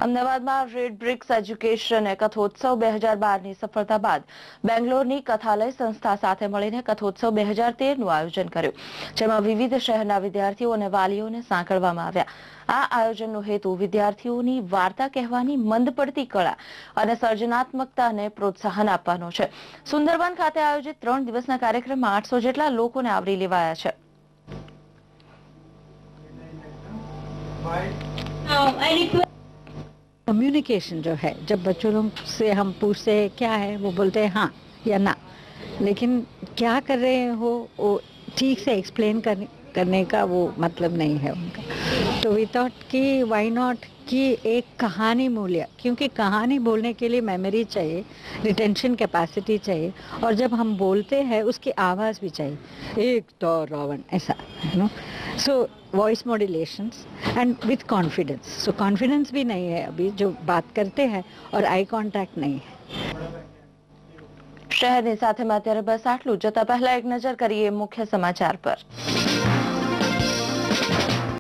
અમદાવાદમાં red BRICS education કથોત્સવ 2012ની સફળતા બાદ બેંગ્લોરની કથાલય સંસ્થા સાથે મળીને કથોત્સવ 2013નું આયોજન કર્યું, જેમાં વિવિધ શહેરના વિદ્યાર્થીઓ અને વાલીઓને સાંકળવામાં આવ્યા. આ આયોજનનો હેતુ વિદ્યાર્થીઓની વાર્તા કહેવાની મંદ પડતી કળા અને સર્જનાત્મકતાને પ્રોત્સાહન આપવાનો છે. સુંદરબન ખાતે આયોજિત 3 દિવસના કાર્યક્રમમાં 800 જેટલા લોકોને આવરી લેવાયા છે. कम्युनिकेशन जो है, जब बच्चों लोग से हम पूछते हैं क्या है, वो बोलते हैं हाँ या ना, लेकिन क्या कर रहे हो वो ठीक से एक्सप्लेन करने का वो मतलब नहीं है उनका. तो वी थॉट कि व्हाई नॉट कि एक कहानी मूल्य, क्योंकि कहानी बोलने के लिए मेमोरी चाहिए, रिटेंशन कैपेसिटी चाहिए, और जब हम बोलते हैं उसकी आवाज़ भी चाहिए, एक तो रावण ऐसा, you know. So voice मॉड्यूलेशंस and with confidence. So confidence भी नहीं है अभी जो बात करते हैं, और आई कॉन्टैक्ट नहीं है. શહેરની સાથેમાં અત્યારે બસ આટલું. જતા પહેલા એક નજર કરીએ મુખ્ય સમાચાર પર.